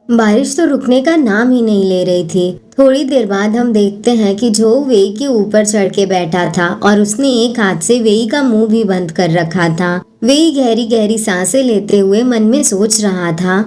बारिश तो रुकने का नाम ही नहीं ले रही थी। थोड़ी देर बाद हम देखते हैं कि जो वेई के ऊपर चढ़ के बैठा था और उसने एक हाथ से वेई का मुंह भी बंद कर रखा था। वेई गहरी गहरी सांसें लेते हुए मन में सोच रहा था,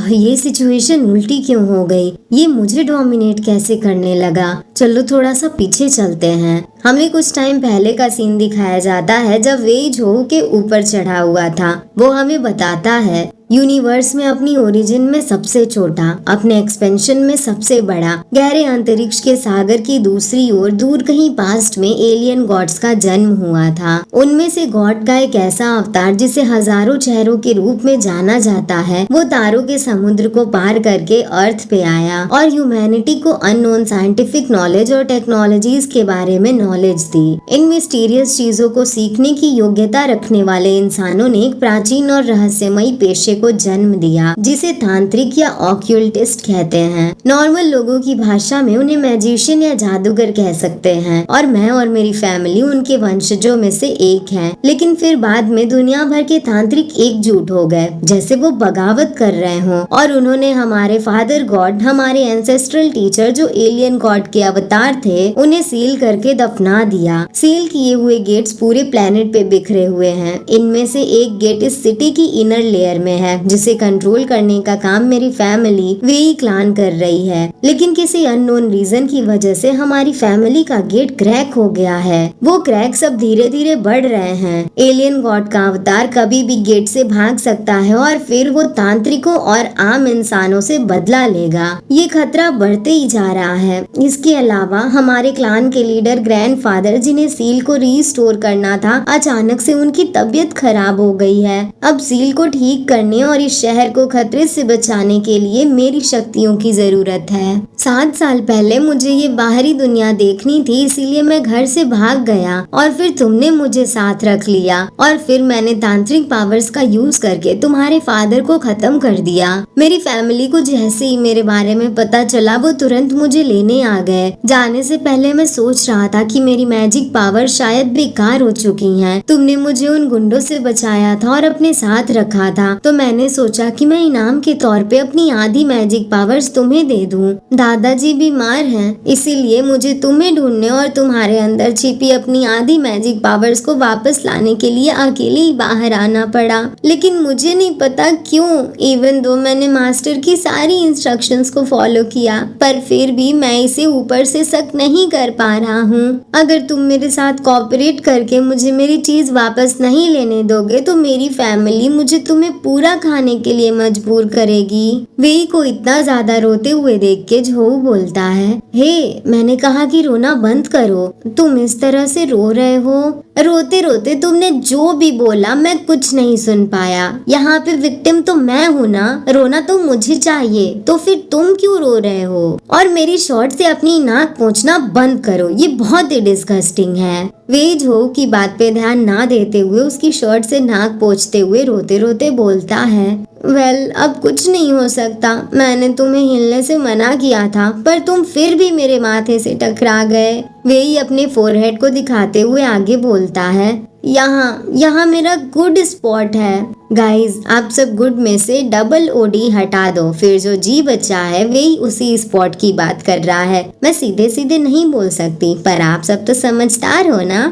ये सिचुएशन उल्टी क्यों हो गई? ये मुझे डोमिनेट कैसे करने लगा? चलो थोड़ा सा पीछे चलते हैं। हमें कुछ टाइम पहले का सीन दिखाया जाता है जब वेई झोऊ के ऊपर चढ़ा हुआ था। वो हमें बताता है यूनिवर्स में अपनी ओरिजिन में सबसे छोटा, अपने एक्सपेंशन में सबसे बड़ा, गहरे अंतरिक्ष के सागर की दूसरी ओर दूर कहीं पास्ट में एलियन गॉड्स का जन्म हुआ था। उनमें से गॉड का एक ऐसा अवतार जिसे हजारों चेहरों के रूप में जाना जाता है, वो तारों के समुद्र को पार करके अर्थ पे आया और ह्यूमैनिटी को अननोन साइंटिफिक नॉलेज और टेक्नोलॉजीज के बारे में नॉलेज दी। इन मिस्टीरियस चीजों को सीखने की योग्यता रखने वाले इंसानों ने एक प्राचीन और रहस्यमयी पेशे को जन्म दिया जिसे तांत्रिक या ऑक्यूल्टिस्ट कहते हैं। नॉर्मल लोगों की भाषा में उन्हें मैजिशियन या जादूगर कह सकते हैं और मैं और मेरी फैमिली उनके वंशजों में से एक हैं। लेकिन फिर बाद में दुनिया भर के तांत्रिक एकजुट हो गए, जैसे वो बगावत कर रहे हों, और उन्होंने हमारे फादर गॉड, हमारे एंसेस्ट्रल टीचर जो एलियन गॉड के अवतार थे, उन्हें सील करके दफना दिया। सील किए हुए गेट्स पूरे प्लेनेट पे बिखरे हुए हैं। इनमें से एक गेट इस सिटी की इनर लेयर में है जिसे कंट्रोल करने का काम मेरी फैमिली वेई क्लान कर रही है। लेकिन किसी अननोन रीजन की वजह से हमारी फैमिली का गेट क्रैक हो गया है। वो क्रैक्स अब धीरे धीरे बढ़ रहे हैं। एलियन गॉड का अवतार कभी भी गेट से भाग सकता है और फिर वो तांत्रिकों और आम इंसानों से बदला लेगा। ये खतरा बढ़ते ही जा रहा है। इसके अलावा हमारे क्लान के लीडर ग्रैंडफादर, जिन्हें सील को रीस्टोर करना था, अचानक से उनकी तबीयत खराब हो गई है। अब सील को ठीक करने और इस शहर को खतरे से बचाने के लिए मेरी शक्तियों की जरूरत है। 7 साल पहले मुझे ये बाहरी दुनिया देखनी थी, इसीलिए मैं घर से भाग गया और फिर तुमने मुझे साथ रख लिया और फिर मैंने तांत्रिक पावर्स का यूज करके तुम्हारे फादर को खत्म कर दिया। मेरी फैमिली को जैसे ही मेरे बारे में पता चला, वो तुरंत मुझे लेने आ गए। जाने से पहले मैं सोच रहा था कि मेरी मैजिक पावर शायद बेकार हो चुकी हैं। तुमने मुझे उन गुंडों से बचाया था और अपने साथ रखा था, तो मैंने सोचा कि मैं इनाम के तौर पे अपनी आधी मैजिक पावर्स तुम्हें दे दूं। दादाजी बीमार हैं, इसीलिए मुझे तुम्हें ढूंढने और तुम्हारे अंदर छिपी अपनी आधी मैजिक पावर्स को वापस लाने के लिए अकेले ही बाहर आना पड़ा। लेकिन मुझे नहीं पता क्यों, इवन दो मैंने मास्टर की सारी इंस्ट्रक्शंस को फॉलो किया, पर फिर भी मैं इसे ऊपर से शक नहीं कर पा रहा हूँ। अगर तुम मेरे साथ कोऑपरेट करके मुझे मेरी चीज वापस नहीं लेने दोगे तो मेरी फैमिली मुझे तुम्हें पूरा खाने के लिए मजबूर करेगी। वेई को इतना ज्यादा रोते हुए देख के झोऊ बोलता है, हे, मैंने कहा कि रोना बंद करो, तुम इस तरह से रो रहे हो। रोते रोते तुमने जो भी बोला मैं कुछ नहीं सुन पाया। यहाँ पे विक्टिम तो मैं हूँ ना, रोना तो मुझे चाहिए, तो फिर तुम क्यों रो रहे हो? और मेरी शॉर्ट से अपनी नाक पोंछना बंद करो, ये बहुत ही डिस्गस्टिंग है। वेई झोऊ की बात पे ध्यान ना देते हुए उसकी शर्ट से नाक पोंछते हुए रोते रोते बोलता है, वेल, अब कुछ नहीं हो सकता। मैंने तुम्हें हिलने से मना किया था, पर तुम फिर भी मेरे माथे से टकरा गए। वेई अपने फोरहेड को दिखाते हुए आगे बोलता है, यहाँ मेरा गुड स्पॉट है। गाइज, आप सब गुड में से डबल ओडी हटा दो, फिर जो जी बचा है वही उसी स्पॉट की बात कर रहा है। मैं सीधे सीधे नहीं बोल सकती, पर आप सब तो समझदार हो ना।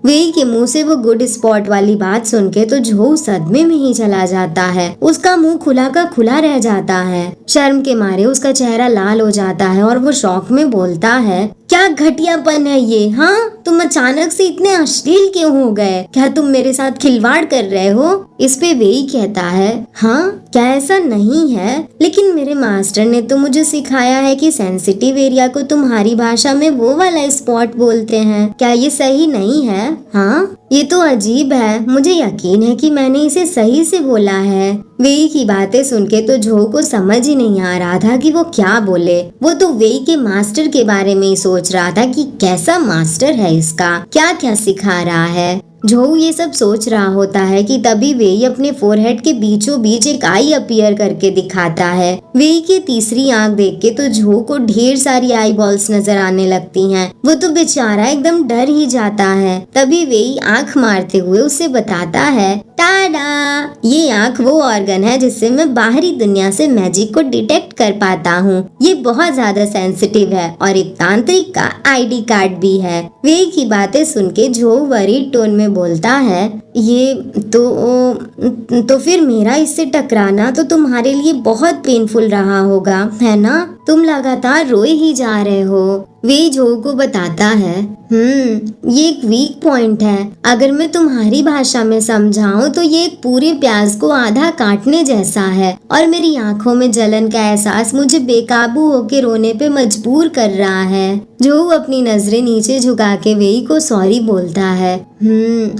वेई के मुंह से वो गुड स्पॉट वाली बात सुन के तो झोऊ सदमे में ही चला जाता है। उसका मुंह खुला का खुला रह जाता है। शर्म के मारे उसका चेहरा लाल हो जाता है और वो शौक में बोलता है, क्या घटियापन है ये? हाँ, तुम अचानक से इतने अश्लील क्यों हो गए? क्या तुम मेरे साथ खिलवाड़ कर रहे हो? इस पे वेई कहता है, हाँ, क्या ऐसा नहीं है? लेकिन मेरे मास्टर ने तो मुझे सिखाया है कि सेंसिटिव एरिया को तुम्हारी भाषा में वो वाला स्पॉट बोलते हैं। क्या ये सही नहीं है? हाँ, ये तो अजीब है। मुझे यकीन है कि मैंने इसे सही से बोला है। वेई की बातें सुन के तो झोऊ को समझ ही नहीं आ रहा था कि वो क्या बोले। वो तो वेई के मास्टर के बारे में ही सोच रहा था कि कैसा मास्टर है इसका, क्या क्या सिखा रहा है। झोऊ ये सब सोच रहा होता है कि तभी वेई अपने फोरहेड के बीचों बीच एक आई अपीयर करके दिखाता है। वेई की तीसरी आंख देख के तो झोऊ को ढेर सारी आई बॉल्स नजर आने लगती हैं। वो तो बेचारा एकदम डर ही जाता है। तभी वेई आंख मारते हुए उसे बताता है, टाडा! ये आँख वो ऑर्गन है जिससे मैं बाहरी दुनिया से मैजिक को डिटेक्ट कर पाता हूँ। ये बहुत ज्यादा सेंसिटिव है और एक तांत्रिक का आईडी कार्ड भी है। वे की बातें सुन के जो वरीड टोन में बोलता है, ये तो फिर मेरा इससे टकराना तो तुम्हारे लिए बहुत पेनफुल रहा होगा, है ना? तुम लगातार रोए ही जा रहे हो। वे जो को बताता है, ये एक वीक पॉइंट है। अगर मैं तुम्हारी भाषा में समझाऊं तो ये एक पूरे प्याज को आधा काटने जैसा है और मेरी आंखों में जलन का एहसास मुझे बेकाबू होके रोने पे मजबूर कर रहा है। जो अपनी नजरें नीचे झुका के वेई को सॉरी बोलता है।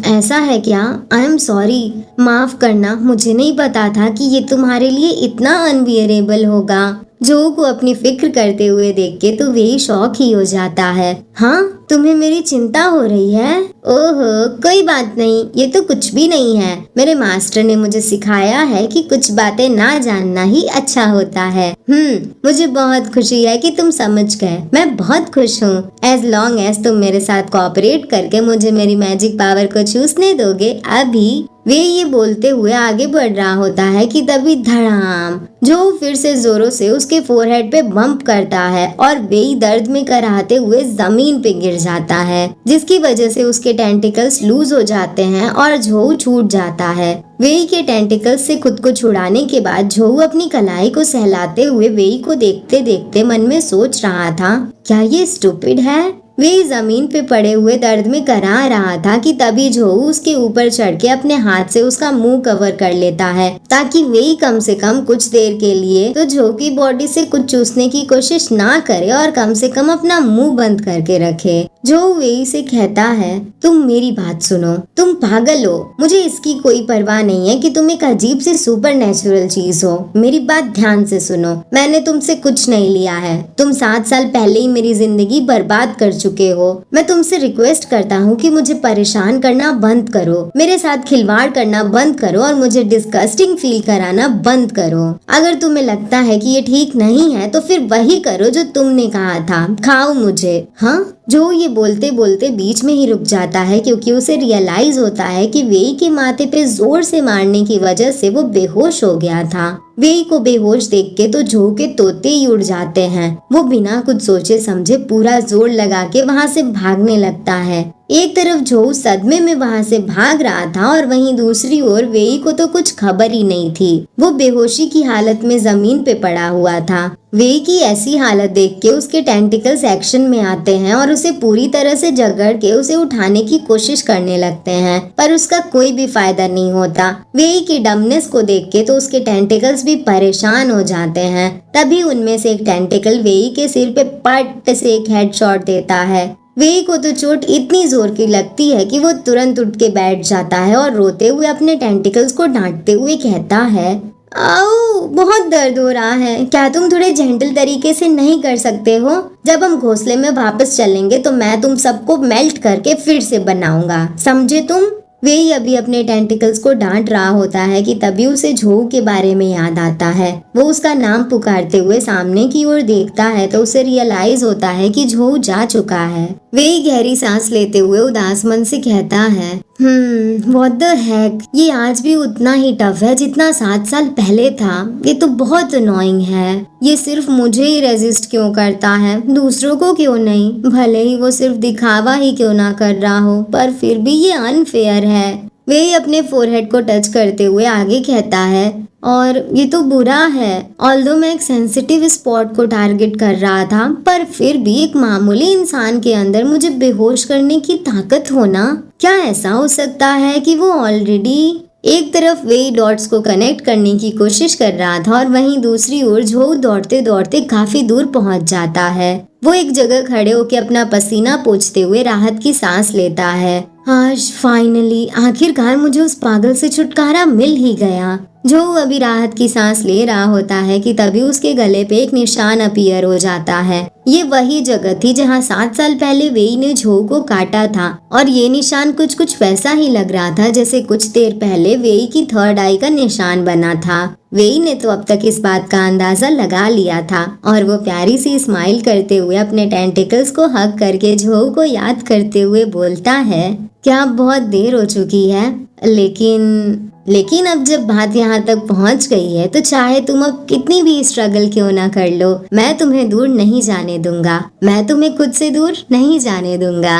ऐसा है क्या? आई एम सॉरी, माफ करना, मुझे नहीं पता था कि ये तुम्हारे लिए इतना अनबियरेबल होगा। जो को अपनी फिक्र करते हुए देख के तो वे शॉक ही हो जाता है। हाँ, तुम्हें मेरी चिंता हो रही है? ओहो, कोई बात नहीं, ये तो कुछ भी नहीं है। मेरे मास्टर ने मुझे सिखाया है कि कुछ बातें ना जानना ही अच्छा होता है। मुझे बहुत खुशी है कि तुम समझ गए। मैं बहुत खुश हूँ। एज लॉन्ग एज तुम मेरे साथ कोऑपरेट करके मुझे मेरी मैजिक पावर को चूसने दोगे। अभी वे ये बोलते हुए आगे बढ़ रहा होता है कि तभी धड़ाम जो फिर से जोरों से उसके फोरहेड पे बम्प करता है और वे दर्द में कराहते हुए जमीन पे गिर जाता है, जिसकी वजह से उसके टेंटिकल्स लूज हो जाते हैं और झोऊ छूट जाता है। वेई के टेंटिकल्स से खुद को छुड़ाने के बाद झोऊ अपनी कलाई को सहलाते हुए वेई को देखते देखते मन में सोच रहा था, क्या ये स्टूपिड है? वे जमीन पे पड़े हुए दर्द में करा रहा था कि तभी झोऊ उसके ऊपर चढ़ के अपने हाथ से उसका मुंह कवर कर लेता है ताकि वे कम से कम कुछ देर के लिए तो झोऊ की बॉडी से कुछ चूसने की कोशिश ना करे और कम से कम अपना मुंह बंद करके रखे। झोऊ वे से कहता है, तुम मेरी बात सुनो, तुम पागल हो। मुझे इसकी कोई परवाह नहीं है कि तुम एक अजीब सी सुपर नेचुरल चीज हो। मेरी बात ध्यान से सुनो, मैंने तुमसे कुछ नहीं लिया है। तुम 7 साल पहले ही मेरी जिंदगी बर्बाद कर चुके हो। मैं तुमसे रिक्वेस्ट करता हूँ कि मुझे परेशान करना बंद करो, मेरे साथ खिलवाड़ करना बंद करो और मुझे डिस्गस्टिंग फील कराना बंद करो। अगर तुम्हें लगता है कि ये ठीक नहीं है तो फिर वही करो जो तुमने कहा था, खाओ मुझे। हाँ, जो ये बोलते बोलते बीच में ही रुक जाता है क्योंकि उसे रियलाइज होता है कि वेई के माथे पे जोर से मारने की वजह से वो बेहोश हो गया था। वेई को बेहोश देख के तो झो के तोते ही उड़ जाते हैं। वो बिना कुछ सोचे समझे पूरा जोर लगा के वहाँ से भागने लगता है। एक तरफ झो सदमे में वहाँ से भाग रहा था और वहीं दूसरी ओर वेई को तो कुछ खबर ही नहीं थी। वो बेहोशी की हालत में जमीन पे पड़ा हुआ था। वेई की ऐसी हालत देख के उसके टेंटिकल्स एक्शन में आते हैं और उसे पूरी तरह से जकड़ के उसे उठाने की कोशिश करने लगते हैं, पर उसका कोई भी फायदा नहीं होता। वेई की डमनेस को देख के तो उसके टेंटिकल्स भी परेशान हो जाते हैं। तभी उनमें से एक टेंटिकल वेई के सिर पे पट से एक हेडशॉट देता है। वेई को तो चोट इतनी जोर की लगती है कि वो तुरंत उठ के बैठ जाता है और रोते हुए अपने टेंटिकल्स को डांटते हुए कहता है, आओ, बहुत दर्द हो रहा है। क्या तुम थोड़े जेंटल तरीके से नहीं कर सकते हो? जब हम घोंसले में वापस चलेंगे तो मैं तुम सबको मेल्ट करके फिर से बनाऊंगा, समझे तुम? वे अभी अपने टेंटिकल्स को डांट रहा होता है कि तभी उसे झोऊ के बारे में याद आता है। वो उसका नाम पुकारते हुए सामने की ओर देखता है तो उसे रियलाइज होता है कि झोऊ जा चुका है। वे गहरी सांस लेते हुए उदास मन से कहता है, व्हाट द हेक, ये आज भी उतना ही टफ है जितना 7 साल पहले था। ये तो बहुत अनोइंग है। ये सिर्फ मुझे ही रेजिस्ट क्यों करता है, दूसरों को क्यों नहीं? भले ही वो सिर्फ दिखावा ही क्यों ना कर रहा हो, पर फिर भी ये अनफेयर है। वे अपने फोरहेड को टच करते हुए आगे कहता है, और ये तो बुरा है। ऑल्दो मैं एक सेंसिटिव स्पॉट को टारगेट कर रहा था, पर फिर भी एक मामूली इंसान के अंदर मुझे बेहोश करने की ताकत होना, क्या ऐसा हो सकता है कि वो ऑलरेडी एक तरफ वे डॉट्स को कनेक्ट करने की कोशिश कर रहा था और वहीं दूसरी ओर झोऊ दौड़ते दौड़ते काफी दूर पहुंच जाता है। वो एक जगह खड़े होकर अपना पसीना पोंछते हुए राहत की सांस लेता है। आज फाइनली, आखिरकार मुझे उस पागल से छुटकारा मिल ही गया। जो अभी राहत की सांस ले रहा होता है कि तभी उसके गले पे एक निशान अपीयर हो जाता है। ये वही जगह थी जहाँ 7 साल पहले वेई ने झोऊ को काटा था और ये निशान कुछ वैसा ही लग रहा था जैसे कुछ देर पहले वेई की 3rd आई का निशान बना था। वेई ने तो अब तक इस बात का अंदाजा लगा लिया था और वो प्यारी सी स्माइल करते हुए अपने टेंटिकल्स को हग करके झोऊ को याद करते हुए बोलता है, क्या अब बहुत देर हो चुकी है, लेकिन अब जब बात यहाँ तक पहुँच गई है तो चाहे तुम अब कितनी भी स्ट्रगल क्यों ना कर लो, मैं तुम्हें दूर नहीं जाने दूंगा, मैं तुम्हें खुद से दूर नहीं जाने दूंगा।